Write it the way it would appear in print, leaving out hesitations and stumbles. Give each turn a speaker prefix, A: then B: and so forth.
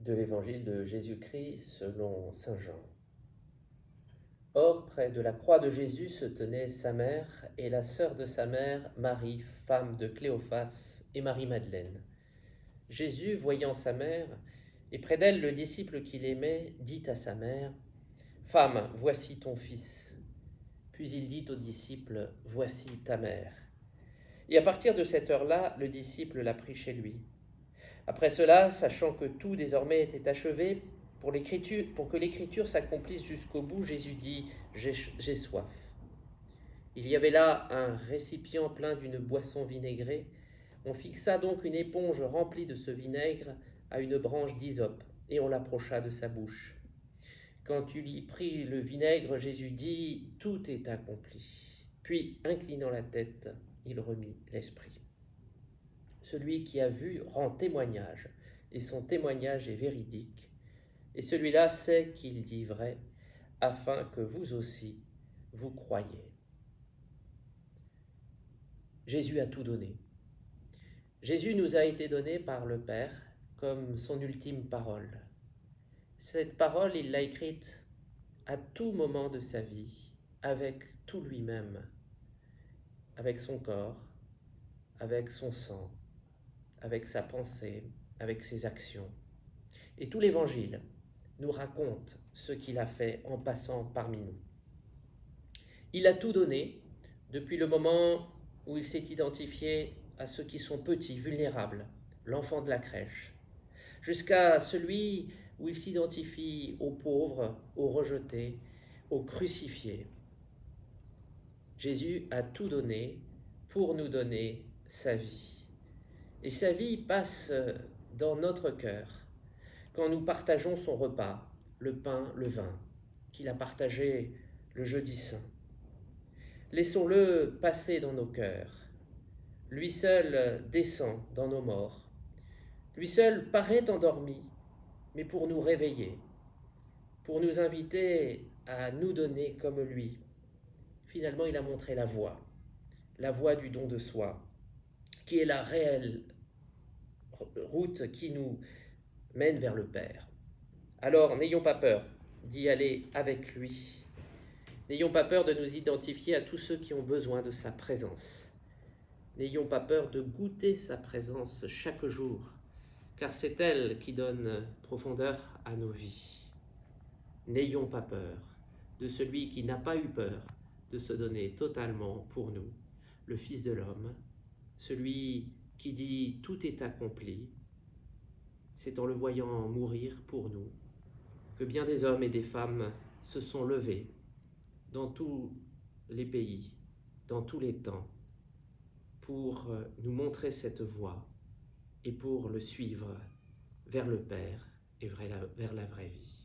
A: De l'Évangile de Jésus-Christ selon saint Jean. Or, près de la croix de Jésus se tenaient sa mère et la sœur de sa mère, Marie, femme de Cléophas, et Marie-Madeleine. Jésus, voyant sa mère, et près d'elle le disciple qu'il aimait, dit à sa mère, « Femme, voici ton fils. » Puis il dit au disciple, « Voici ta mère. » Et à partir de cette heure-là, le disciple l'a pris chez lui. Après cela, sachant que tout désormais était achevé, pour que l'écriture s'accomplisse jusqu'au bout, Jésus dit « J'ai soif ». Il y avait là un récipient plein d'une boisson vinaigrée. On fixa donc une éponge remplie de ce vinaigre à une branche d'hysope, et on l'approcha de sa bouche. Quand il y prit le vinaigre, Jésus dit « Tout est accompli ». Puis, inclinant la tête, il remit l'esprit. Celui qui a vu rend témoignage, et son témoignage est véridique, et celui-là sait qu'il dit vrai, afin que vous aussi, vous croyiez. Jésus a tout donné. Jésus nous a été donné par le Père comme son ultime parole. Cette parole, il l'a écrite à tout moment de sa vie, avec tout lui-même, avec son corps, avec son sang, avec sa pensée, avec ses actions. Et tout l'Évangile nous raconte ce qu'il a fait en passant parmi nous. Il a tout donné depuis le moment où il s'est identifié à ceux qui sont petits, vulnérables, l'enfant de la crèche, jusqu'à celui où il s'identifie aux pauvres, aux rejetés, aux crucifiés. Jésus a tout donné pour nous donner sa vie. Et sa vie passe dans notre cœur quand nous partageons son repas, le pain, le vin, qu'il a partagé le jeudi saint. Laissons-le passer dans nos cœurs. Lui seul descend dans nos morts. Lui seul paraît endormi, mais pour nous réveiller, pour nous inviter à nous donner comme lui. Finalement, il a montré la voie du don de soi, qui est la réelle route qui nous mène vers le Père. Alors, n'ayons pas peur d'y aller avec lui. N'ayons pas peur de nous identifier à tous ceux qui ont besoin de sa présence. N'ayons pas peur de goûter sa présence chaque jour, car c'est elle qui donne profondeur à nos vies. N'ayons pas peur de celui qui n'a pas eu peur de se donner totalement pour nous, le Fils de l'homme, celui qui dit « tout est accompli ». C'est en le voyant mourir pour nous que bien des hommes et des femmes se sont levés dans tous les pays, dans tous les temps, pour nous montrer cette voie et pour le suivre vers le Père et vers la vraie vie.